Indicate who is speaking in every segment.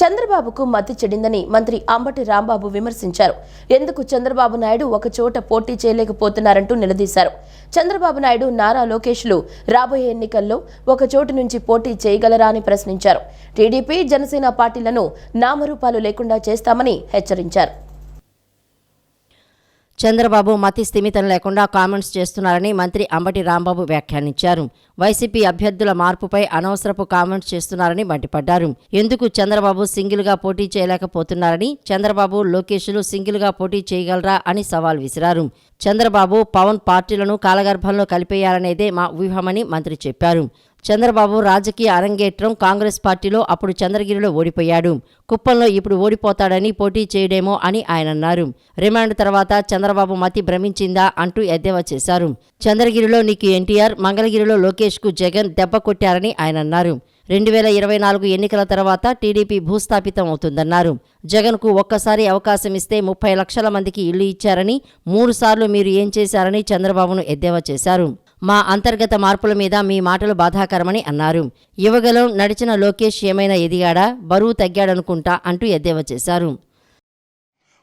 Speaker 1: చంద్రబాబుకు మతి చెడిందని మంత్రి అంబటి రాంబాబు విమర్శించారు. ఎందుకు చంద్రబాబు నాయుడు ఒక చోట పోటీ చేయలేకపోతున్నారంటూ నిలదీశారు. చంద్రబాబు నాయుడు, నారా లోకేష్లు రాబోయే ఎన్నికల్లో ఒక చోటు నుంచి పోటీ చేయగలరా అని ప్రశ్నించారు. టీడీపీ, జనసేన పార్టీలను నామరూపాలు లేకుండా చేస్తామని హెచ్చరించారు.
Speaker 2: చంద్రబాబు మతి స్థిమితం లేకుండా కామెంట్స్ చేస్తున్నారని మంత్రి అంబటి రాంబాబు వ్యాఖ్యానించారు. వైసీపీ అభ్యర్థుల మార్పుపై అనవసరపు కామెంట్స్ చేస్తున్నారని మండిపడ్డారు. ఎందుకు చంద్రబాబు సింగిల్గా పోటీ చేయలేకపోతున్నారని, చంద్రబాబు, లోకేష్లు సింగిల్గా పోటీ చేయగలరా అని సవాల్ విసిరారు. చంద్రబాబు, పవన్ పార్టీలను కాలగర్భంలో కలిపేయాలనేదే మా వ్యూహమని మంత్రి చెప్పారు. చంద్రబాబు రాజకీయ అరంగేట్రం కాంగ్రెస్ పార్టీలో అప్పుడు చంద్రగిరిలో ఓడిపోయాడు. కుప్పంలో ఇప్పుడు ఓడిపోతాడని పోటీ చేయడేమో అని ఆయన అన్నారు. రిమాండ్ తర్వాత చంద్రబాబు మతి భ్రమించిందా అంటూ ఎద్దేవా చేశారు. చంద్రగిరిలో నీకు ఎన్టీఆర్, మంగళగిరిలో లోకేష్కు జగన్ దెబ్బ కొట్టారని ఆయన అన్నారు. 2024 ఎన్నికల తర్వాత టీడీపీ భూస్థాపితం అవుతుందన్నారు. జగన్కు ఒక్కసారి అవకాశం ఇస్తే 30 లక్షల మందికి ఇల్లు ఇచ్చారని, 3 సార్లు మీరు ఏం చేశారని చంద్రబాబును ఎద్దేవా చేశారు. మా అంతర్గత మార్పుల మీద మీ మాటలు బాధాకరమని అన్నారు. యువగలం నడిచిన లోకేష్ ఏమైనా ఎదిగాడా, బరువు తగ్గాడనుకుంటా అంటూ ఎద్దేవా చేశారు.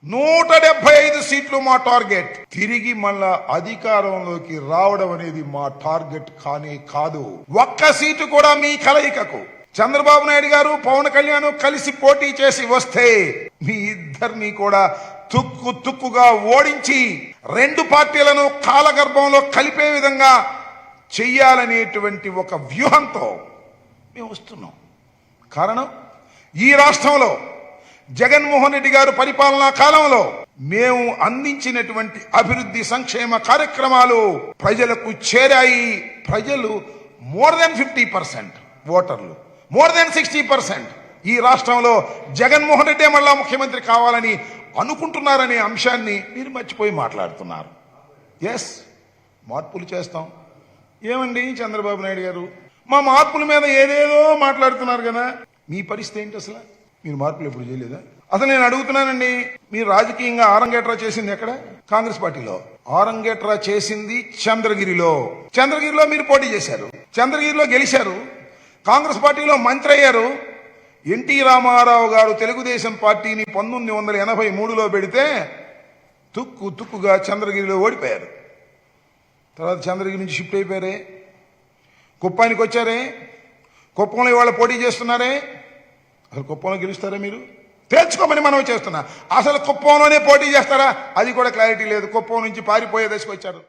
Speaker 3: 175 సీట్లు మా టార్గెట్. తిరిగి మళ్ళా అధికారంలోకి రావడం అనేది మా టార్గెట్ కానే కాదు. ఒక్క సీటు కూడా మీ కలయికకు చంద్రబాబు నాయుడు గారు, పవన్ కళ్యాణ్ కలిసి పోటీ చేసి వస్తే మీ ఇద్దరిని కూడా తుక్కుగా ఓడించి 2 పార్టీలను కాలగర్భంలో కలిపే విధంగా చెయ్యాలనేటువంటి ఒక వ్యూహంతో మేము వస్తున్నాం. కారణం, ఈ రాష్ట్రంలో జగన్మోహన్ రెడ్డి గారు పరిపాలనా కాలంలో మేము అందించినటువంటి అభివృద్ధి సంక్షేమ కార్యక్రమాలు ప్రజలకు చేరాయి. ప్రజలు మోర్ దెన్ 50%, ఓటర్లు మోర్ దెన్ 60% ఈ రాష్ట్రంలో జగన్మోహన్ రెడ్డి మళ్ళా ముఖ్యమంత్రి కావాలని అనుకుంటున్నారనే అంశాన్ని మీరు మర్చిపోయి మాట్లాడుతున్నారు. ఎస్, మార్పులు చేస్తాం. ఏమండి చంద్రబాబు నాయుడు గారు, మా మార్పుల మీద ఏదేదో మాట్లాడుతున్నారు కదా, మీ పరిస్థితి ఏంటి? అసలు మీరు మార్పులు ఎప్పుడు చేయలేదా? అసలు నేను అడుగుతున్నానండి, మీరు రాజకీయంగా ఆరంగేట్రా చేసింది ఎక్కడ? కాంగ్రెస్ పార్టీలో. ఆరంగేట్రా చేసింది చంద్రగిరిలో. చంద్రగిరిలో మీరు పోటీ చేశారు, చంద్రగిరిలో గెలిచారు, కాంగ్రెస్ పార్టీలో మంత్రి అయ్యారు. ఎన్టీ రామారావు గారు తెలుగుదేశం పార్టీని 1983లో పెడితే తుక్కుగా చంద్రగిరిలో ఓడిపోయారు. తర్వాత చంద్రగిరి నుంచి షిఫ్ట్ అయిపోయారే, కుప్పానికి వచ్చారే, కుప్పంలో ఇవాళ పోటీ చేస్తున్నారే. అసలు కుప్పంలో గెలుస్తారా మీరు? తేల్చుకోమని మనం చేస్తున్నా. అసలు కుప్పంలోనే పోటీ చేస్తారా? అది కూడా క్లారిటీ లేదు. కుప్పం నుంచి పారిపోయే దశకు వచ్చారు.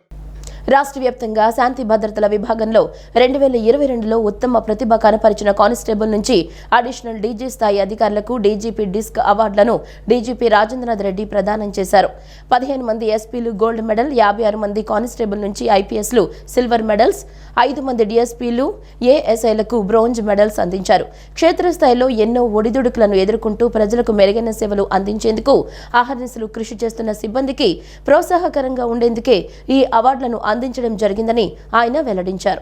Speaker 1: రాష్ట్ర వ్యాప్తంగా శాంతి భద్రతల విభాగంలో 2022లో ఉత్తమ ప్రతిభ కనపరిచిన కానిస్టేబుల్ నుంచి అడిషనల్ డీజీ స్థాయి అధికారులకు డీజీపీ డిస్క్ అవార్డులను డీజీపీ రాజేంద్రనాథ్ రెడ్డి ప్రదానం చేశారు. 15 మంది ఎస్పీలు గోల్డ్ మెడల్, 56 మంది కానిస్టేబుల్ నుంచి ఐపీఎస్లు సిల్వర్ మెడల్స్, 5 మంది డీఎస్పీలు, ఏఎస్ఐలకు బ్రోంజ్ మెడల్స్ అందించారు. క్షేత్రస్థాయిలో ఎన్నో ఒడిదుడుకులను ఎదుర్కొంటూ ప్రజలకు మెరుగైన సేవలు అందించేందుకు అహర్నిశలు కృషి చేస్తున్న సిబ్బందికి ప్రోత్సాహకరంగా ఉండేందుకే ఈ అవార్డులను అందించడం జరిగిందని ఆయన వెల్లడించారు.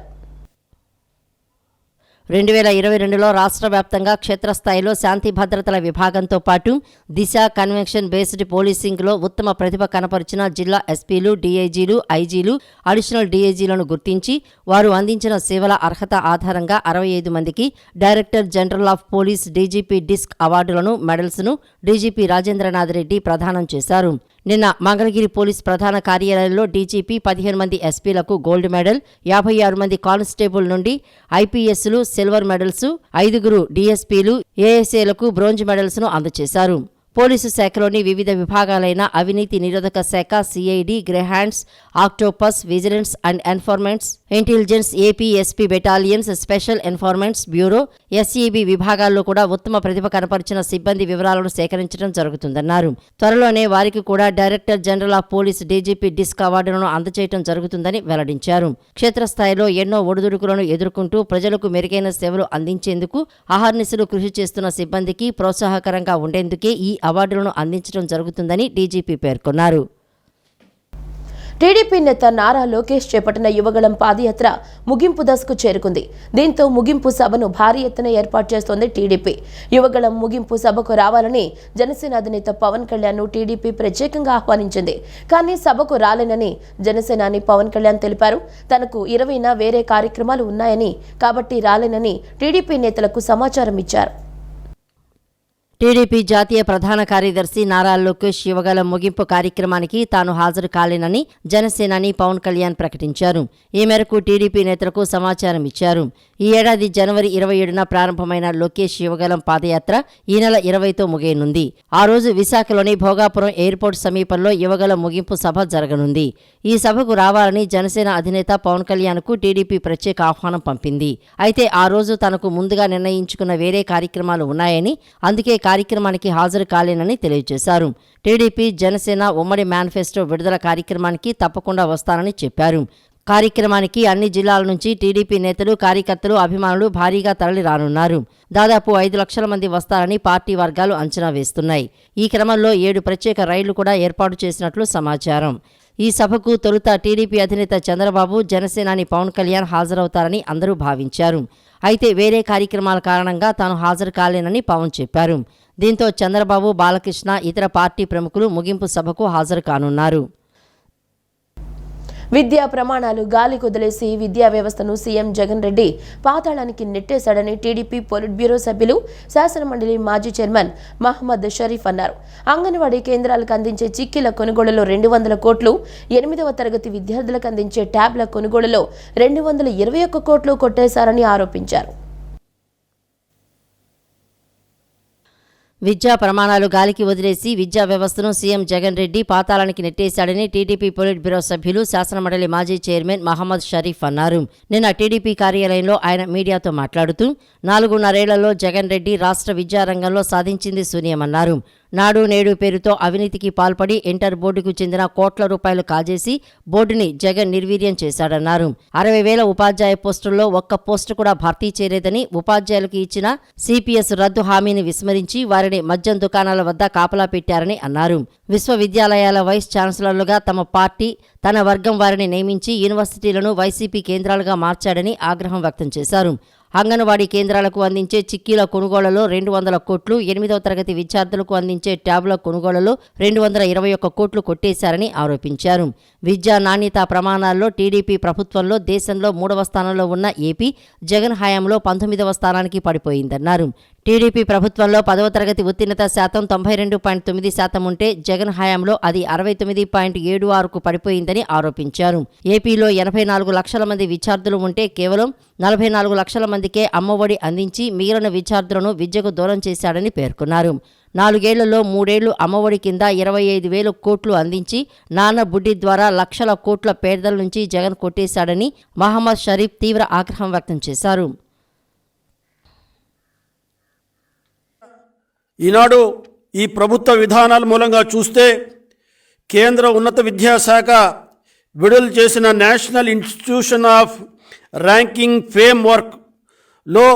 Speaker 2: 2022లో రాష్ట్ర వ్యాప్తంగా క్షేత్రస్థాయిలో శాంతి భద్రతల విభాగంతో పాటు దిశ కన్వెన్షన్ బేస్డ్ పోలీసింగ్లో ఉత్తమ ప్రతిభ కనపరిచిన జిల్లా ఎస్పీలు, డీఐజీలు, ఐజీలు, అడిషనల్ డీఐజీలను గుర్తించి వారు అందించిన సేవల అర్హత ఆధారంగా 65 మందికి director general of police DGP disc అవార్డులను, మెడల్స్ను డీజీపీ రాజేంద్రనాథ్ రెడ్డి ప్రదానం చేశారు. నిన్న మంగళగిరి పోలీస్ ప్రధాన కార్యాలయంలో డీజీపీ 15 మంది ఎస్పీలకు గోల్డ్ మెడల్, 56 మంది కానిస్టేబుల్ నుండి ఐపీఎస్లు సిల్వర్ మెడల్స్, 5 డీఎస్పీలు, ఏఎస్ఏలకు బ్రోంజ్ మెడల్స్ను అందజేశారు. పోలీసు శాఖలోని వివిధ విభాగాలైన అవినీతి నిరోధక శాఖ, CID, Greyhounds, octopus, vigilance and enforcements, intelligence, AP SP battalions, special enforcements bureau, SEB విభాగాల్లో కూడా ఉత్తమ ప్రతిభ కనపరిచిన సిబ్బంది వివరాలను సేకరించడం జరుగుతుందన్నారు. త్వరలోనే వారికి కూడా director general of police DGP disc అవార్డులను అందజేయడం జరుగుతుందని వెల్లడించారు. క్షేత్రస్థాయిలో ఎన్నో ఒడిదుడుకులను ఎదుర్కొంటూ ప్రజలకు మెరుగైన సేవలు అందించేందుకు అహర్నిశలు కృషి చేస్తున్న సిబ్బందికి ప్రోత్సాహకరంగా ఉండేందుకే ఈ అవార్డులను అందించడం జరుగుతుందని డీజీపీ పేర్కొన్నారు.
Speaker 1: టీడీపీ నేత నారా లోకేష్ చేపట్టిన యువగళం పాదయాత్ర ముగింపు దశకు చేరుకుంది. దీంతో ముగింపు సభను భారీ ఎత్తున ఏర్పాటు చేస్తోంది టీడీపీ. యువగళం ముగింపు సభకు రావాలని జనసేన అధినేత పవన్ కళ్యాణ్ టీడీపీ ప్రత్యేకంగా ఆహ్వానించింది. కానీ సభకు రాలేనని జనసేనాని పవన్ కళ్యాణ్ తెలిపారు. తనకు 20న వేరే కార్యక్రమాలు ఉన్నాయని, కాబట్టి రాలేనని టీడీపీ నేతలకు సమాచారం ఇచ్చారు.
Speaker 2: టీడీపీ జాతీయ ప్రధాన కార్యదర్శి నారా లోకేష్ యువగళం ముగింపు కార్యక్రమానికి తాను హాజరు కాలేనని జనసేనాని పవన్ కళ్యాణ్ ప్రకటించారు. ఈ మేరకు టీడీపీ నేతలకు సమాచారం ఇచ్చారు. ఈ ఏడాది జనవరి 27న ప్రారంభమైన లోకేష్ యువగళం పాదయాత్ర ఈ నెల 20తో ముగియనుంది. ఆ రోజు విశాఖలోని భోగాపురం ఎయిర్పోర్ట్ సమీపంలో యువగళం ముగింపు సభ జరగనుంది. ఈ సభకు రావాలని జనసేన అధినేత పవన్ కళ్యాణ్కు టీడీపీ ప్రత్యేక ఆహ్వానం పంపింది. అయితే ఆ రోజు తనకు ముందుగా నిర్ణయించుకున్న వేరే కార్యక్రమాలు ఉన్నాయని, అందుకే కార్యక్రమానికి హాజరు కాలేనని తెలియజేశారు. టీడీపీ జనసేన ఉమ్మడి మేనిఫెస్టో విడుదల కార్యక్రమానికి తప్పకుండా వస్తానని చెప్పారు. కార్యక్రమానికి అన్ని జిల్లాల నుంచి టీడీపీ నేతలు, కార్యకర్తలు, అభిమానులు భారీగా తరలి రానున్నారు. దాదాపు 5 లక్షల మంది వస్తారని పార్టీ వర్గాలు అంచనా వేస్తున్నాయి. ఈ క్రమంలో 7 ప్రత్యేక రైళ్లు కూడా ఏర్పాటు చేసినట్లు సమాచారం. ఈ సభకు తొలుత టీడీపీ అధినేత చంద్రబాబు, జనసేనాని పవన్ కళ్యాణ్ హాజరవుతారని అందరూ భావించారు. అయితే వేరే కార్యక్రమాల కారణంగా తాను హాజరు కాలేనని పవన్ చెప్పారు. దీంతో చంద్రబాబు, బాలకృష్ణ, ఇతర పార్టీ ప్రముఖులు ముగింపు సభకు హాజరు కానున్నారు.
Speaker 1: విద్యా ప్రమాణాలు గాలి కుదిలేసి విద్యా వ్యవస్థను సీఎం జగన్ రెడ్డి పాతాళానికి నెట్టేశాడని టీడీపీ పొలిట్ బ్యూరో సభ్యులు, శాసనమండలి మాజీ చైర్మన్ మహమ్మద్ షరీఫ్ అన్నారు. అంగన్వాడీ కేంద్రాలకు అందించే చిక్కీల కొనుగోలులో 200 కోట్లు, 8వ తరగతి విద్యార్థులకు అందించే ట్యాబ్ల కొనుగోలులో 221 కోట్లు కొట్టేశారని ఆరోపించారు.
Speaker 2: విద్యా ప్రమాణాలు గాలికి వదిలేసి విద్యా వ్యవస్థను సీఎం జగన్ రెడ్డి పాతాళానికి నెట్టేశాడని టీడీపీ పొలిట్ బ్యూరో సభ్యులు, శాసనమండలి మాజీ చైర్మన్ మహమ్మద్ షరీఫ్ అన్నారు. నిన్న టీడీపీ కార్యాలయంలో ఆయన మీడియాతో మాట్లాడుతూ 4.5 ఏళ్లలో జగన్ రెడ్డి రాష్ట్ర విద్యారంగంలో సాధించింది శూన్యమన్నారు. నాడు నేడు పేరుతో అవినీతికి పాల్పడి ఇంటర్ బోర్డుకు చెందిన కోట్ల రూపాయలు కాజేసి బోర్డుని జగన్ నిర్వీర్యం చేశాడన్నారు. 60,000 ఉపాధ్యాయ పోస్టుల్లో ఒక్క పోస్టు కూడా భర్తీ చేయలేదని, ఉపాధ్యాయులకు ఇచ్చిన సిపిఎస్ రద్దు హామీని విస్మరించి వారిని మద్యం దుకాణాల వద్ద కాపలా పెట్టారని అన్నారు. విశ్వవిద్యాలయాల వైస్ ఛాన్సలర్లుగా తమ పార్టీ, తన వర్గం వారిని నియమించి యూనివర్సిటీలను వైసీపీ కేంద్రాలుగా మార్చాడని ఆగ్రహం వ్యక్తం చేశారు. అంగన్వాడీ కేంద్రాలకు అందించే చిక్కీల కొనుగోళ్లలో 200 కోట్లు, 8వ తరగతి విద్యార్థులకు అందించే ట్యాబ్ల కొనుగోళ్లలో 221 కోట్లు కొట్టేశారని ఆరోపించారు. విద్యా నాణ్యతా ప్రమాణాల్లో టీడీపీ ప్రభుత్వంలో దేశంలో 3వ స్థానంలో ఉన్న ఏపీ జగన్ హయాంలో 19వ స్థానానికి పడిపోయిందన్నారు. టీడీపీ ప్రభుత్వంలో 10వ తరగతి ఉత్తీర్ణత శాతం 92.9% ఉంటే జగన్ హయాంలో అది 69.76కు పడిపోయిందని ఆరోపించారు. ఏపీలో 84 లక్షల మంది విద్యార్థులు ఉంటే కేవలం 44 లక్షల మందికే అమ్మఒడి అందించి మిగిలిన విద్యార్థులను విద్యకు దూరం చేశాడని పేర్కొన్నారు. 4 ఏళ్లలో 3 ఏళ్లు అమ్మఒడి కింద 25,000 కోట్లు అందించి నాన్న బుడ్డి ద్వారా లక్షల కోట్ల పేదల నుంచి జగన్ కొట్టేశాడని మహమ్మద్ షరీఫ్ తీవ్ర ఆగ్రహం వ్యక్తం చేశారు.
Speaker 4: ఈనాడు ఈ ప్రభుత్వ విధానాల మూలంగా చూస్తే కేంద్ర ఉన్నత విద్యాశాఖ విడుదల చేసిన నేషనల్ ఇన్స్టిట్యూషన్ ఆఫ్ ర్యాంకింగ్ ఫ్రేమ్వర్క్లో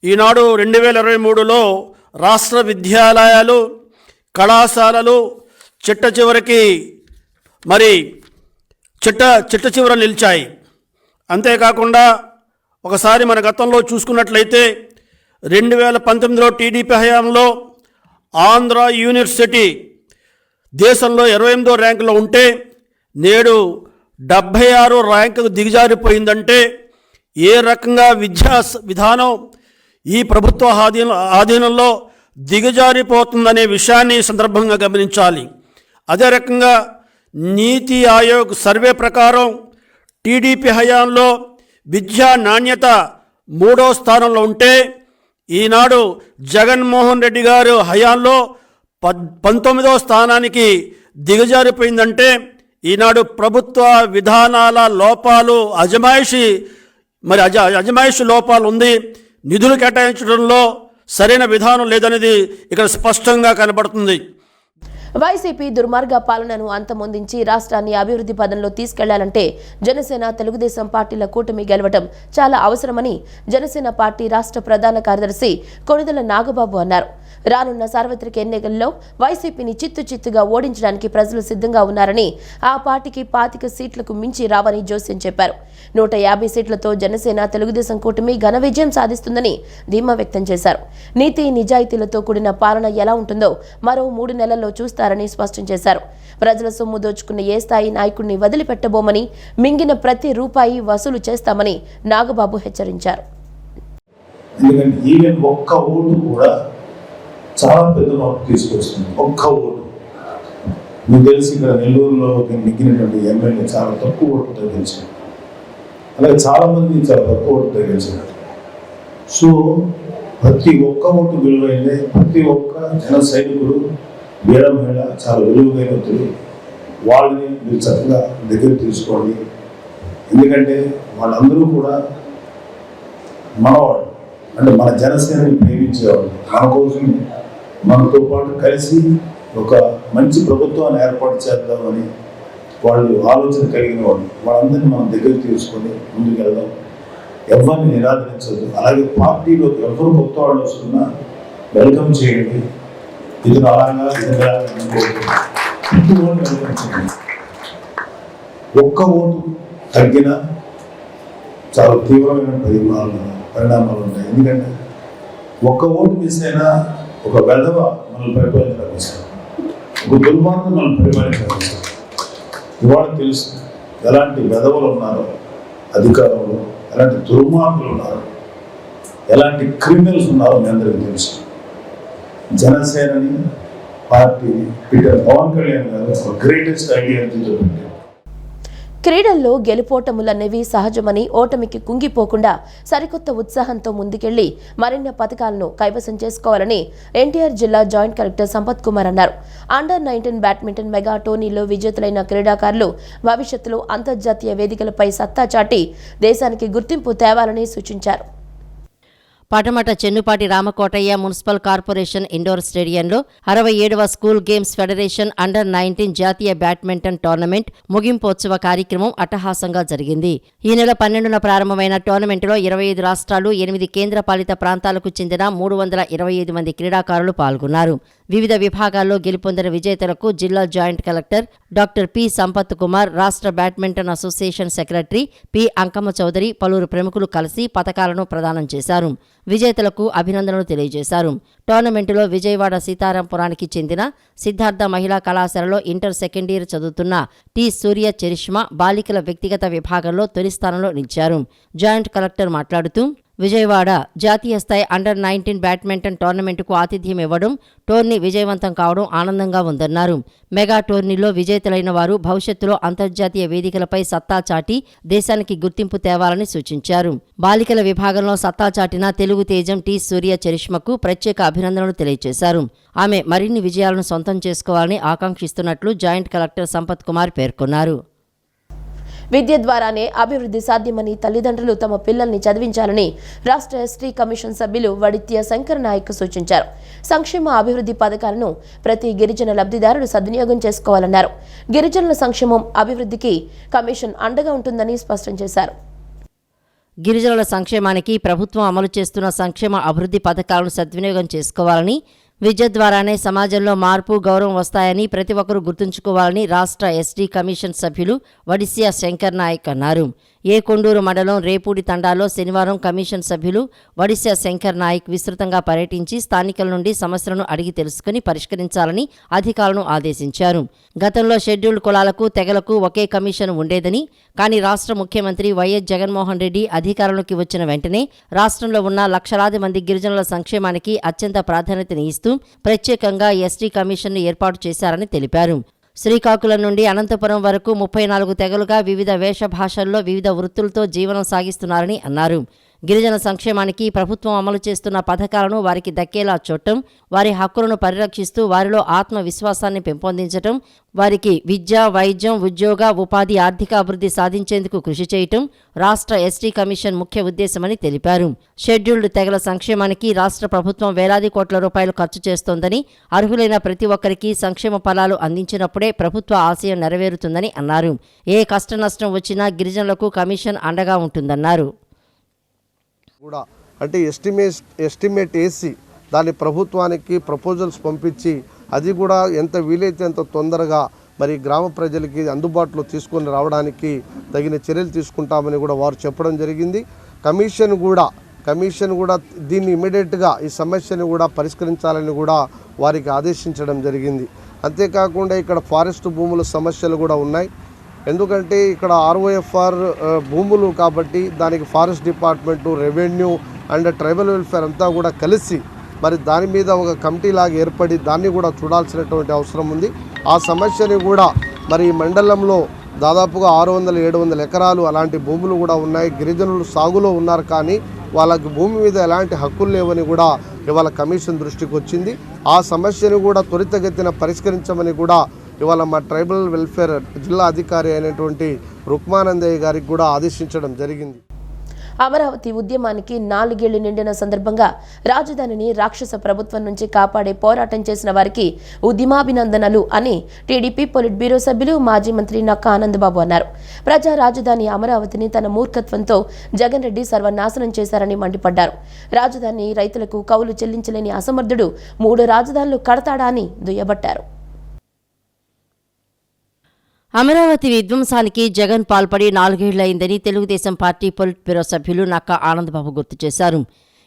Speaker 4: ఈనాడు 2023లో రాష్ట్ర విద్యాలయాలు, కళాశాలలు చిట్ట చివర నిలిచాయి. అంతేకాకుండా ఒకసారి మన గతంలో చూసుకున్నట్లయితే 2019లో టీడీపీ హయాంలో ఆంధ్ర యూనివర్సిటీ దేశంలో 28వ ర్యాంకులో ఉంటే నేడు 76 ర్యాంకుకు దిగజారిపోయిందంటే ఏ రకంగా విద్యా విధానం ఈ ప్రభుత్వ ఆధీనంలో దిగజారిపోతుందనే విషయాన్ని సందర్భంగా గమనించాలి. అదే రకంగా నీతి ఆయోగ్ సర్వే ప్రకారం టీడీపీ హయాంలో విద్యా నాణ్యత 3వ స్థానంలో ఉంటే ఈనాడు జగన్మోహన్ రెడ్డి గారు హయాంలో 19వ స్థానానికి దిగజారిపోయిందంటే ఈనాడు ప్రభుత్వ విధానాల లోపాలు, అజమాయిషి లోపాలు ఉంది. నిధులు కేటాయించడంలో సరైన విధానం లేదనేది ఇక్కడ స్పష్టంగా కనబడుతుంది.
Speaker 1: వైసీపీ దుర్మార్గ పాలనను అంతమొందించి రాష్ట్రాన్ని అభివృద్ధి పదంలో తీసుకెళ్లాలంటే జనసేన, తెలుగుదేశం పార్టీల కూటమి గెలవడం చాలా అవసరమని జనసేన పార్టీ రాష్ట్ర ప్రధాన కార్యదర్శి కొణిదెల నాగబాబు అన్నారు. రానున్న సార్వత్రిక ఎన్నికల్లో వైసీపీని చిత్తుగా ఓడించడానికి ప్రజలు సిద్ధంగా ఉన్నారని, ఆ పార్టీకి 25 సీట్లకు మించి రావని జోస్యం చెప్పారు. 150 సీట్లతో జనసేన, తెలుగుదేశం కూటమి ఘన విజయం సాధిస్తుందని ధీమా వ్యక్తం చేశారు. నీతి నిజాయితీలతో కూడిన పాలన ఎలా ఉంటుందో మరో 3 నెలల్లో చూస్తారని స్పష్టం చేశారు. ప్రజల సొమ్ము దోచుకున్న ఏ స్థాయి నాయకుడిని వదిలిపెట్టబోమని, మింగిన ప్రతి రూపాయి వసూలు చేస్తామని నాగబాబు హెచ్చరించారు.
Speaker 5: చాలా పెద్ద మార్పు తీసుకొస్తుంది. ఒక్క ఓటు. మీకు తెలిసి ఇక్కడ నెల్లూరులో నెగ్గినటువంటి ఎమ్మెల్యే చాలా తక్కువ ఓటుతో గెలిచారు. అలాగే చాలామంది చాలా తక్కువ ఓటుతో గెలిచారు. సో ప్రతి ఒక్క ఓటు విలువైందే. ప్రతి ఒక్క జన సైనికుడు వీర మహిళ చాలా విలువైన వ్యక్తులు. వాళ్ళని మీరు చక్కగా దగ్గర తీసుకోండి. ఎందుకంటే వాళ్ళందరూ కూడా మనవాళ్ళు, అంటే మన జనసేనని ప్రేమించేవాళ్ళు. మన కోసం మనతో పాటు కలిసి ఒక మంచి ప్రభుత్వాన్ని ఏర్పాటు చేద్దామని వాళ్ళు ఆలోచన కలిగిన వాళ్ళు. వాళ్ళందరినీ మనం దగ్గర తీసుకొని ముందుకు వెళ్దాం. ఎవరిని నిరాదరించద్దు. అలాగే పార్టీలో ఎవరు కొత్త వాళ్ళు వస్తున్నా వెల్కమ్ చేయండి. ఇది అలాగా ఒక్క ఓటు తగ్గిన చాలా తీవ్రమైన పరిణామాలు ఉంటాయి. ఎందుకంటే ఒక్క ఓటు మిస్ అయినా ఒక వెధవ మనల్ని పరిపాలించాలి, ఒక దుర్మార్గం మనం పరిపాలించాలి. ఇవాళ తెలుసు ఎలాంటి వెధవలు ఉన్నారో అధికారంలో, ఎలాంటి దుర్మార్గులు ఉన్నారు, ఎలాంటి క్రిమినల్స్ ఉన్నారో మీ అందరికీ తెలుసు. జనసేనని పార్టీని పీటర్ పవన్ కళ్యాణ్ గారు ఒక గ్రేటెస్ట్ ఐడియాలజీతో పెట్టారు.
Speaker 1: క్రీడల్లో గెలుపోటములనేవి సహజమని, ఓటమికి కుంగిపోకుండా సరికొత్త ఉత్సాహంతో ముందుకెళ్లి మరిన్ని పథకాలను కైవసం చేసుకోవాలని ఎన్టీఆర్ జిల్లా జాయింట్ కలెక్టర్ సంపత్ కుమార్ అన్నారు. అండర్-19 బ్యాడ్మింటన్ మెగా టోర్నీలో విజేతలైన క్రీడాకారులు భవిష్యత్తులో అంతర్జాతీయ వేదికలపై సత్తా చాటి దేశానికి గుర్తింపు తేవాలని సూచించారు.
Speaker 2: Patamata Chennupati Ramakotaiah municipal corporation indoor స్టేడియంలో 67వ స్కూల్ గేమ్స్ ఫెడరేషన్ అండర్-19 జాతీయ బ్యాడ్మింటన్ టోర్నమెంట్ ముగింపోత్సవ కార్యక్రమం అట్టహాసంగా జరిగింది. ఈ నెల 12న ప్రారంభమైన టోర్నమెంటులో 25 రాష్ట్రాలు, 8 కేంద్రపాలిత ప్రాంతాలకు చెందిన 325 మంది క్రీడాకారులు పాల్గొన్నారు. వివిధ విభాగాల్లో గెలుపొందిన విజేతలకు జిల్లా joint collector doctor P Sampath Kumar, రాష్ట్ర badminton association secretary P Ankamma Chowdary, పలువురు ప్రముఖులు కలిసి పతకాలను ప్రదానం చేశారు. విజేతలకు అభినందనలు తెలియజేశారు. టోర్నమెంటులో విజయవాడ సీతారాంపురానికి చెందిన సిద్ధార్థ మహిళా కళాశాలలో ఇంటర్ సెకండ్ ఇయర్ చదువుతున్న టి సూర్య చరిష్మా బాలికల వ్యక్తిగత విభాగంలో తొలి స్థానంలో నిలిచారు. జాయింట్ కలెక్టర్ మాట్లాడుతూ విజయవాడ జాతీయ స్థాయి అండర్-19 బ్యాడ్మింటన్ టోర్నమెంటుకు ఆతిథ్యం ఇవ్వడం, టోర్నీ విజయవంతం కావడం ఆనందంగా ఉందన్నారు. మెగా టోర్నీలో విజేతలైన వారు భవిష్యత్తులో అంతర్జాతీయ వేదికలపై సత్తా చాటి దేశానికి గుర్తింపు తేవాలని సూచించారు. బాలికల విభాగంలో సత్తా చాటిన తెలుగు తేజం టి సూర్య చరిష్మకు ప్రత్యేక అభినందనలు తెలియజేశారు. ఆమె మరిన్ని విజయాలను సొంతం చేసుకోవాలని ఆకాంక్షిస్తున్నట్లు జాయింట్ కలెక్టర్ సంపత్ కుమార్ పేర్కొన్నారు.
Speaker 1: విద్య ద్వారానే అభివృద్ధి సాధ్యమని తల్లిదండ్రులు తమ పిల్లల్ని చదివించాలని రాష్ట్ర ఎస్టీ కమిషన్ సభ్యులు వడిత్య శంకర్ నాయక్ సూచించారు. సంక్షేమ అభివృద్ధి పథకాలను ప్రతి గిరిజన లబ్ధిదారుడు సద్వినియోగం చేసుకోవాలన్నారు. గిరిజనుల సంక్షేమం అభివృద్ధికి కమిషన్ అండగా ఉంటుందని స్పష్టం చేశారు.
Speaker 2: గిరిజనుల సంక్షేమానికి ప్రభుత్వం అమలు చేస్తున్న సంక్షేమ అభివృద్ధి పథకాలను సద్వినియోగం చేసుకోవాలని, విద్య ద్వారానే సమాజంలో మార్పు, గౌరవం వస్తాయని ప్రతి ఒక్కరూ గుర్తుంచుకోవాలని రాష్ట్ర ఎస్టీ కమిషన్ సభ్యులు వడిస్య శంకర్ నాయక్ అన్నారు. కొండూరు మండలం రేపూడి తండాలో శనివారం కమిషన్ సభ్యులు వడిస్య శంకర్ నాయక్ విస్తృతంగా పర్యటించి స్థానికుల నుండి సమస్యలను అడిగి తెలుసుకుని పరిష్కరించాలని అధికారులను ఆదేశించారు. గతంలో షెడ్యూల్డ్ కులాలకు, తెగలకు ఒకే కమిషన్ ఉండేదని, కానీ రాష్ట్ర ముఖ్యమంత్రి వైఎస్ జగన్మోహన్ రెడ్డి అధికారంలోకి వచ్చిన వెంటనే రాష్ట్రంలో ఉన్న లక్షలాది మంది గిరిజనుల సంక్షేమానికి అత్యంత ప్రాధాన్యతని ఇస్తూ ప్రత్యేకంగా ఎస్టీ కమిషన్ను ఏర్పాటు చేశారని తెలిపారు. శ్రీకాకుళం నుండి అనంతపురం వరకు 34 తెగలుగా వివిధ వేషభాషల్లో వివిధ వృత్తులతో జీవనం సాగిస్తున్నారని అన్నారు. గిరిజన సంక్షేమానికి ప్రభుత్వం అమలు చేస్తున్న పథకాలను వారికి దక్కేలా చూడటం, వారి హక్కులను పరిరక్షిస్తూ వారిలో ఆత్మవిశ్వాసాన్ని పెంపొందించటం, వారికి విద్య, వైద్యం, ఉద్యోగ, ఉపాధి, ఆర్థిక అభివృద్ధి సాధించేందుకు కృషి చేయటం రాష్ట్ర ఎస్టీ కమిషన్ ముఖ్య ఉద్దేశమని తెలిపారు. షెడ్యూల్డ్ తెగల సంక్షేమానికి రాష్ట్ర ప్రభుత్వం వేలాది కోట్ల రూపాయలు ఖర్చు చేస్తోందని, అర్హులైన ప్రతి ఒక్కరికి సంక్షేమ ఫలాలు అందించినప్పుడే ప్రభుత్వ ఆశయం నెరవేరుతుందని అన్నారు. ఏ కష్ట నష్టం వచ్చినా గిరిజనులకు కమిషన్ అండగా ఉంటుందన్నారు.
Speaker 6: కూడా అంటే ఎస్టిమేట్ వేసి దాన్ని ప్రభుత్వానికి ప్రపోజల్స్ పంపించి అది కూడా ఎంత వీలైతే అంత తొందరగా మరి గ్రామ ప్రజలకి అందుబాటులో తీసుకొని రావడానికి తగిన చర్యలు తీసుకుంటామని కూడా వారు చెప్పడం జరిగింది. కమిషన్ కూడా దీన్ని ఇమీడియట్గా ఈ సమస్యను కూడా పరిష్కరించాలని కూడా వారికి ఆదేశించడం జరిగింది. అంతేకాకుండా ఇక్కడ ఫారెస్ట్ భూముల సమస్యలు కూడా ఉన్నాయి. ఎందుకంటే ఇక్కడ ROFR భూములు కాబట్టి దానికి forest department, revenue and tribal welfare అంతా కూడా కలిసి మరి దాని మీద ఒక కమిటీ లాగా ఏర్పడి దాన్ని కూడా చూడాల్సినటువంటి అవసరం ఉంది. ఆ సమస్యని కూడా మరి ఈ మండలంలో దాదాపుగా 600-700 ఎకరాలు అలాంటి భూములు కూడా ఉన్నాయి. గిరిజనులు సాగులో ఉన్నారు, కానీ వాళ్ళకి భూమి మీద ఎలాంటి హక్కులు లేవని కూడా ఇవాళ కమిషన్ దృష్టికి వచ్చింది. ఆ సమస్యను కూడా త్వరితగతిన పరిష్కరించమని కూడా ఇవాళ మా ట్రైబల్ వెల్ఫేర్ జిల్లా అధికారి అయినటువంటి రుక్మానందయ్య గారికి కూడా ఆదేశించడం జరిగింది.
Speaker 1: అమరావతి ఉద్యమానికి 4 ఏళ్లు నిండిన సందర్భంగా రాజధానిని రాక్షస ప్రభుత్వం నుంచి కాపాడే పోరాటం చేసిన వారికి ఉద్యమాభినందనలు అని టీడీపీ పొలిట్ బ్యూరో సభ్యులు మాజీ మంత్రి నక్కా ఆనందబాబు అన్నారు. ప్రజా రాజధాని అమరావతిని తన మూర్ఖత్వంతో జగన్ రెడ్డి సర్వనాశనం చేశారని మండిపడ్డారు. రాజధాని రైతులకు కౌలు చెల్లించలేని అసమర్థుడు 3 రాజధానులు కడతాడా అని దుయ్యబట్టారు.
Speaker 2: అమరావతి విధ్వంసానికి జగన్ పాల్పడి 4 ఏళ్లయిందని తెలుగుదేశం పార్టీ పొలిట్ బ్యూరో సభ్యులు నక్కా ఆనందబాబు గుర్తు చేశారు.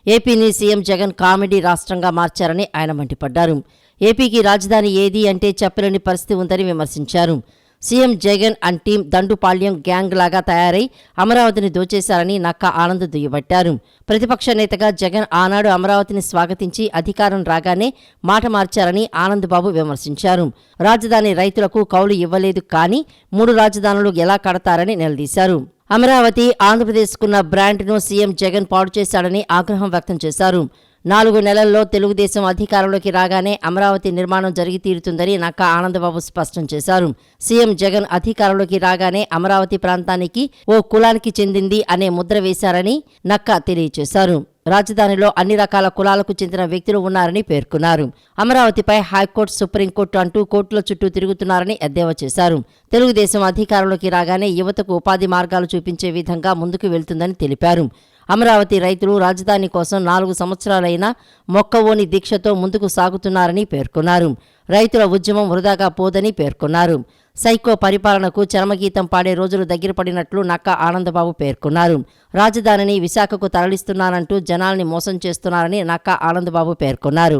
Speaker 2: ఏపీని సీఎం జగన్ కామెడీ రాష్ట్రంగా మార్చారని ఆయన మండిపడ్డారు. ఏపీకి రాజధాని ఏది అంటే చెప్పలేని పరిస్థితి ఉందని విమర్శించారు. CM Jagan and team Dandupalyam gang లాగా తయారై అమరావతిని దోచేశారని నక్కా ఆనంద్ దుయ్యబట్టారు. ప్రతిపక్ష నేతగా జగన్ ఆనాడు అమరావతిని స్వాగతించి అధికారం రాగానే మాట మార్చారని ఆనందబాబు విమర్శించారు. రాజధాని రైతులకు కౌలు ఇవ్వలేదు, కానీ 3 రాజధానులు ఎలా కడతారని నిలదీశారు. అమరావతి ఆంధ్రప్రదేశ్కున్న బ్రాండ్ను సీఎం జగన్ పాడు చేశాడని ఆగ్రహం వ్యక్తం చేశారు. 4 నెలల్లో తెలుగుదేశం అధికారంలోకి రాగానే అమరావతి నిర్మాణం జరిగి తీరుతుందని నక్కా ఆనందబాబు స్పష్టం చేశారు. సీఎం జగన్ అధికారంలోకి రాగానే అమరావతి ప్రాంతానికి ఓ కులానికి చెందింది అనే ముద్ర వేశారని నక్కా తెలియజేశారు. రాజధానిలో అన్ని రకాల కులాలకు చెందిన వ్యక్తులు ఉన్నారని పేర్కొన్నారు. అమరావతిపై హైకోర్టు, సుప్రీంకోర్టు అంటూ కోర్టుల చుట్టూ తిరుగుతున్నారని ఎద్దేవా చేశారు. తెలుగుదేశం అధికారంలోకి రాగానే యువతకు ఉపాధి మార్గాలు చూపించే విధంగా ముందుకు వెళ్తుందని తెలిపారు. అమరావతి రైతులు రాజధాని కోసం 4 సంవత్సరాలైనా మొక్కవోని దీక్షతో ముందుకు సాగుతున్నారని పేర్కొన్నారు. రైతుల ఉద్యమం వృధాగా పోదని పేర్కొన్నారు. సైకో పరిపాలనకు చరమగీతం పాడే రోజులు దగ్గర పడినట్లు నక్కా ఆనందబాబు పేర్కొన్నారు. రాజధానిని విశాఖకు తరలిస్తున్నానంటూ జనాల్ని మోసం చేస్తున్నారని నక్కా ఆనందబాబు పేర్కొన్నారు.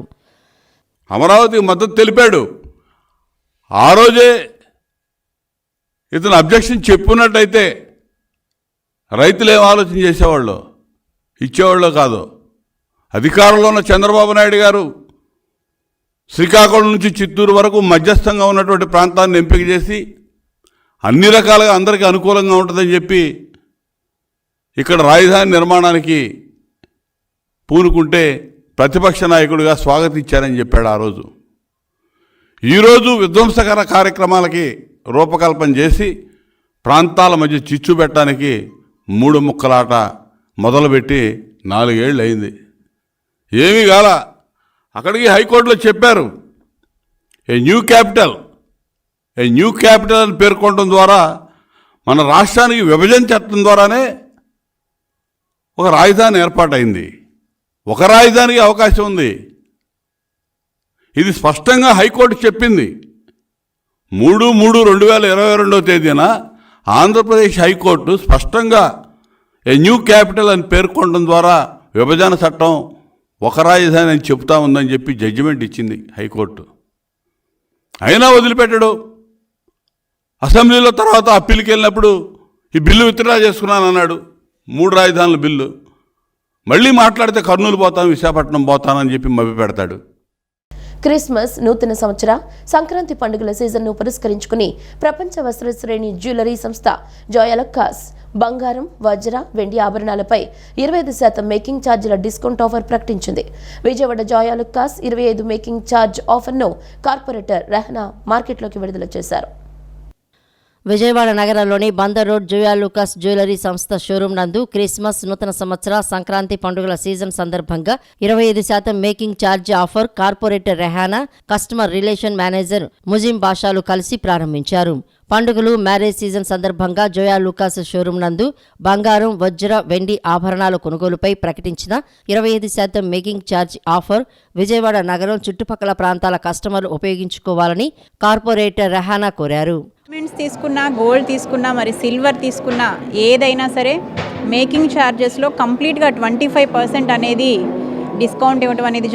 Speaker 7: అమరావతికి మద్దతు తెలిపాడు. ఆ రోజే ఇతను అబ్జెక్షన్ చెప్పున్నట్టయితే రైతులు ఏం ఆలోచన చేసేవాళ్ళు, ఇచ్చేవాళ్ళు కాదు. అధికారంలో ఉన్న చంద్రబాబు నాయుడు గారు శ్రీకాకుళం నుంచి చిత్తూరు వరకు మధ్యస్థంగా ఉన్నటువంటి ప్రాంతాన్ని ఎంపిక చేసి అన్ని రకాలుగా అందరికీ అనుకూలంగా ఉంటుందని చెప్పి ఇక్కడ రాజధాని నిర్మాణానికి పూనుకుంటే ప్రతిపక్ష నాయకుడిగా స్వాగతించారని చెప్పాడు ఆ రోజు. ఈరోజు విధ్వంసకర కార్యక్రమాలకి రూపకల్పన చేసి ప్రాంతాల మధ్య చిచ్చు పెట్టడానికి 3 ముక్కలాట మొదలుపెట్టి 4 ఏళ్ళు అయింది. ఏమీ కాల. అక్కడికి హైకోర్టులో చెప్పారు, ఏ న్యూ క్యాపిటల్ అని పేర్కొనడం ద్వారా మన రాష్ట్రానికి విభజన చట్టం ద్వారానే ఒక రాజధాని ఏర్పాటైంది. ఒక రాజధానికి అవకాశం ఉంది. ఇది స్పష్టంగా హైకోర్టు చెప్పింది. 3/3/2022 తేదీన ఆంధ్రప్రదేశ్ హైకోర్టు స్పష్టంగా ఏ న్యూ క్యాపిటల్ అని పేర్కొనడం ద్వారా విభజన చట్టం ఒక రాజధాని అని చెప్తా ఉందని చెప్పి జడ్జిమెంట్ ఇచ్చింది హైకోర్టు. అయినా వదిలిపెట్టాడు. అసెంబ్లీలో తర్వాత అప్పీల్కి వెళ్ళినప్పుడు ఈ బిల్లు విత్డ్రా చేసుకున్నాను అన్నాడు. 3 రాజధానుల బిల్లు. మళ్ళీ మాట్లాడితే కర్నూలు పోతాను, విశాఖపట్నం పోతానని చెప్పి మభ్య పెడతాడు.
Speaker 1: క్రిస్మస్, నూతన సంవత్సర, సంక్రాంతి పండుగల సీజన్ను పురస్కరించుకుని ప్రపంచ వస్త్ర శ్రేణి జ్యువెలరీ సంస్థ జోయాలుకాస్ బంగారం, వజ్ర, వెండి ఆభరణాలపై 25% మేకింగ్ ఛార్జీల డిస్కౌంట్ ఆఫర్ ప్రకటించింది. విజయవాడ జోయాలుకాస్ 25 మేకింగ్ ఛార్జ్ ఆఫర్ను కార్పొరేటర్ రెహనా మార్కెట్లోకి విడుదల చేశారు.
Speaker 2: విజయవాడ నగరంలోని బందర్ రోడ్ జోయాలుకాస్ జ్యువెలరీ సంస్థ షోరూం నందు క్రిస్మస్, నూతన సంవత్సర, సంక్రాంతి పండుగల సీజన్ సందర్భంగా 25% making charge offer corporator Rehana, customer relation manager Muzim బాషాలు కలిసి ప్రారంభించారు. పండుగలు, మ్యారేజ్ సీజన్ సందర్భంగా జోయాలుకాస్ షోరూం నందు బంగారం, వజ్ర, వెండి ఆభరణాల కొనుగోలుపై ప్రకటించిన 25% మేకింగ్ ఛార్జ్ ఆఫర్ విజయవాడ నగరం చుట్టుపక్కల ప్రాంతాల కస్టమర్లు ఉపయోగించుకోవాలని కార్పొరేటర్ రెహానా కోరారు.
Speaker 8: తీసుకున్నా, గోల్డ్ తీసుకున్నా, మరి సిల్వర్ తీసుకున్నా, ఏదైనా సరే మేకింగ్ ఛార్జెస్లో కంప్లీట్గా 25% అనేది డిస్కౌంట్ ఇవ్వడం అనేది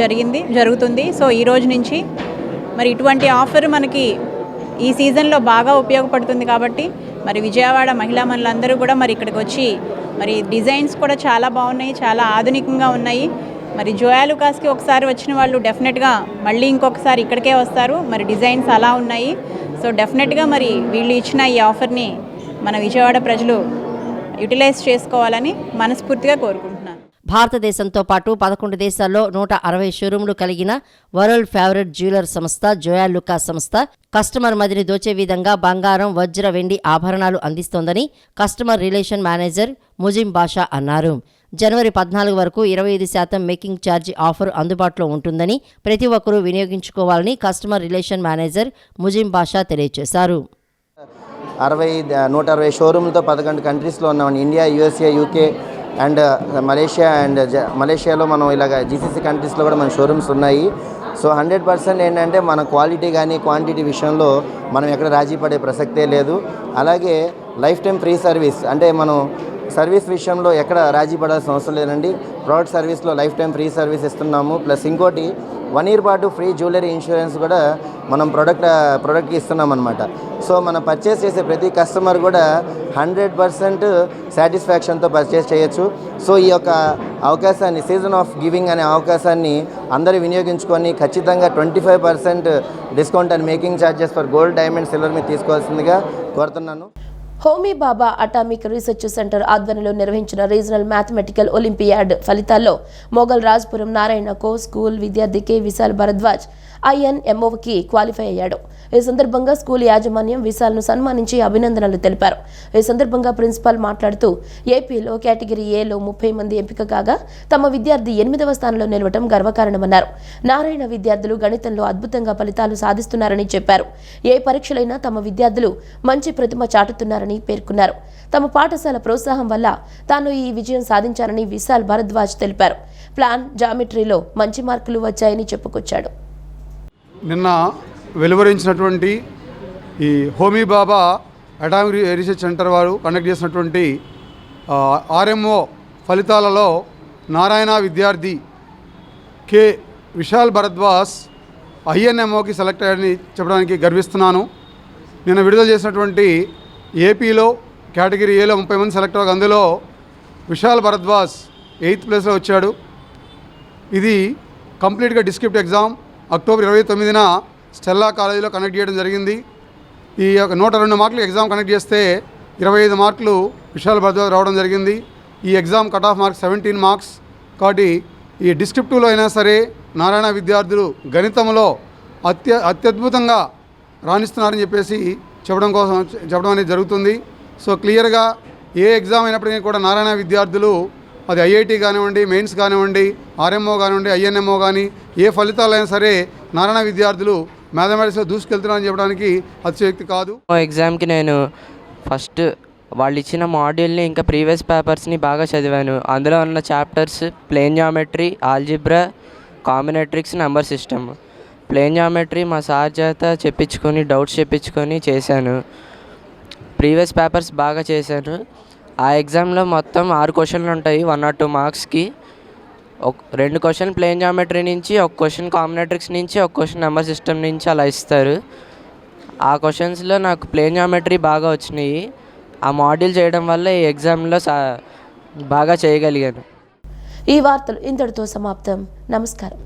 Speaker 8: జరుగుతుంది. సో ఈ రోజు నుంచి మరి ఇటువంటి ఆఫర్ మనకి ఈ సీజన్లో బాగా ఉపయోగపడుతుంది. కాబట్టి మరి విజయవాడ మహిళా మనులందరూ కూడా మరి ఇక్కడికి వచ్చి మరి డిజైన్స్ కూడా చాలా బాగున్నాయి, చాలా ఆధునికంగా ఉన్నాయి. మరి జోయా లుకాస్కి ఒకసారి వచ్చిన వాళ్ళు డెఫినెట్గా మళ్ళీ ఇంకొకసారి ఇక్కడికే వస్తారు. మరి డిజైన్స్ అలా ఉన్నాయి. సో డెఫినెట్గా మరి వీళ్ళు ఇచ్చిన ఈ ఆఫర్ని మన విజయవాడ ప్రజలు యూటిలైజ్ చేసుకోవాలని మనస్ఫూర్తిగా కోరుకుంటున్నాను.
Speaker 2: భారతదేశంతో పాటు 11 దేశాల్లో 160 షోరూంలు కలిగిన వరల్డ్ ఫేవరెట్ జ్యువెలర్ సంస్థ జోయా లుకాస్ సంస్థ కస్టమర్ మదిని దోచే విధంగా బంగారం, వజ్ర, వెండి ఆభరణాలు అందిస్తోందని కస్టమర్ రిలేషన్ మేనేజర్ ముజిం బాషా అన్నారు. జనవరి 14 వరకు 25% మేకింగ్ ఛార్జీ ఆఫర్ అందుబాటులో ఉంటుందని ప్రతి ఒక్కరూ వినియోగించుకోవాలని customer relation manager Muzim Basha తెలియజేశారు.
Speaker 9: 160 షోరూమ్లతో 11 కంట్రీస్లో ఉన్నామండి. India, USA, UK and Malaysia and మలేషియాలో మనం ఇలాగ జీసీసీ కంట్రీస్లో కూడా మన షోరూమ్స్ ఉన్నాయి. సో 100% ఏంటంటే మన క్వాలిటీ కానీ క్వాంటిటీ విషయంలో మనం ఎక్కడ రాజీ పడే ప్రసక్తే లేదు. అలాగే లైఫ్ టైం ఫ్రీ సర్వీస్, అంటే మనం సర్వీస్ విషయంలో ఎక్కడ రాజీ పడాల్సిన అవసరం లేదండి. ప్రోడక్ట్ సర్వీస్లో లైఫ్ టైం ఫ్రీ సర్వీస్ ఇస్తున్నాము. ప్లస్ ఇంకోటి 1 year పాటు ఫ్రీ జ్యువెలరీ ఇన్సూరెన్స్ కూడా మనం ప్రోడక్ట్కి ఇస్తున్నాం అనమాట. సో మనం పర్చేస్ చేసే ప్రతి కస్టమర్ కూడా 100% సాటిస్ఫాక్షన్తో పర్చేస్ చేయొచ్చు. సో ఈ యొక్క అవకాశాన్ని, సీజన్ ఆఫ్ గివింగ్ అనే అవకాశాన్ని అందరూ వినియోగించుకొని ఖచ్చితంగా 25% discount and making charges for gold, diamond, silver మీద తీసుకోవాల్సిందిగా కోరుతున్నాను.
Speaker 1: హోమీ బాబా అటామిక్ రీసెర్చ్ సెంటర్ ఆధ్వర్యంలో నిర్వహించిన రీజనల్ మ్యాథమెటికల్ ఒలింపియాడ్ ఫలితాల్లో మొఘల్ రాజ్పురం నారాయణ కో స్కూల్ విద్యార్థి కె విశాల్ భరద్వాజ్ INMOకి క్వాలిఫై అయ్యాడు. ఈ సందర్భంగా స్కూల్ యాజమాన్యం విశాల్ను సన్మానించి అభినందనలు తెలిపారు. ఈ సందర్భంగా ప్రిన్సిపాల్ మాట్లాడుతూ ఏపీలో కేటగిరీ ఏలో 30 మంది ఎంపిక కాగా తమ విద్యార్థి 8వ స్థానంలో నిలవడం గర్వకారణమన్నారు. నారాయణ విద్యార్థులు గణితంలో అద్భుతంగా ఫలితాలు సాధిస్తున్నారని చెప్పారు. ఏ పరీక్షలైనా తమ విద్యార్థులు మంచి ప్రతిమ చాటుతున్నారని పేర్కొన్నారు. తమ పాఠశాల ప్రోత్సాహం వల్ల తాను ఈ విజయం సాధించారని విశాల్ భరద్వాజ్ తెలిపారు. ప్లాన్, జామెట్రీలో మంచి మార్కులు వచ్చాయని చెప్పుకొచ్చాడు.
Speaker 10: నిన్న వెలువరించినటువంటి ఈ హోమీ బాబా అటామిక్ రీసెర్చ్ సెంటర్ వారు కండక్ట్ చేసినటువంటి RMO ఫలితాలలో నారాయణ విద్యార్థి కె విశాల్ భరద్వాజ్ INMOకి సెలెక్ట్ అయ్యారని చెప్పడానికి గర్విస్తున్నాను. నిన్న విడుదల చేసినటువంటి ఏపీలో కేటగిరీ ఏలో 30 మంది సెలెక్ట్ అవ్వగా అందులో విశాల్ భరద్వాజ్ 8th ప్లేస్లో వచ్చాడు. ఇది కంప్లీట్గా డిస్క్రిప్ట్ ఎగ్జామ్ అక్టోబర్ 29న స్టెల్లా కాలేజీలో కండక్ట్ చేయడం జరిగింది. ఈ 102 మార్కులు ఎగ్జామ్ కండక్ట్ చేస్తే 25 మార్కులు విశాల్ భరద్వాజ్ రావడం జరిగింది. ఈ exam cut off marks 17 marks. కాబట్టి ఈ డిస్క్రిప్టివ్లో అయినా సరే నారాయణ విద్యార్థులు గణితంలో అత్యద్భుతంగా రాణిస్తున్నారని చెప్పేసి చెప్పడం అనేది జరుగుతుంది. సో క్లియర్గా ఏ ఎగ్జామ్ అయినప్పటికీ కూడా నారాయణ విద్యార్థులు, అది IIT కానివ్వండి, మెయిన్స్ కానివ్వండి, RMO కానివ్వండి, INMO కానీ ఏ ఫలితాలైనా సరే నారాయణ విద్యార్థులు మ్యాథమెటిక్స్లో దూసుకెళ్తున్నారని చెప్పడానికి అతిశయోక్తి కాదు.
Speaker 11: ఎగ్జామ్కి నేను ఫస్ట్ వాళ్ళు ఇచ్చిన మాడ్యూల్ని ఇంకా ప్రీవియస్ పేపర్స్ని బాగా చదివాను. అందులో ఉన్న chapters plane geometry, algebra, combinatorics, number system. Plane geometry మా సార్ చేత చెప్పించుకొని డౌట్స్ చెప్పించుకొని చేశాను. ప్రీవియస్ పేపర్స్ బాగా చేశాను. ఆ ఎగ్జామ్లో మొత్తం 6 క్వశ్చన్లు ఉంటాయి 1 or 2 మార్క్స్కి. 2 క్వశ్చన్ ప్లేన్ జామెట్రీ నుంచి, 1 క్వశ్చన్ కాంబినేట్రిక్స్ నుంచి, 1 క్వశ్చన్ నెంబర్ సిస్టమ్ నుంచి అలా ఇస్తారు. ఆ క్వశ్చన్స్లో నాకు ప్లేన్ జామెట్రీ బాగా వచ్చినాయి. ఆ మాడ్యూల్ చేయడం వల్ల ఈ ఎగ్జామ్లో బాగా చేయగలిగాను.
Speaker 1: ఈ వార్తలు ఇంతటితో సమాప్తం. నమస్కారం.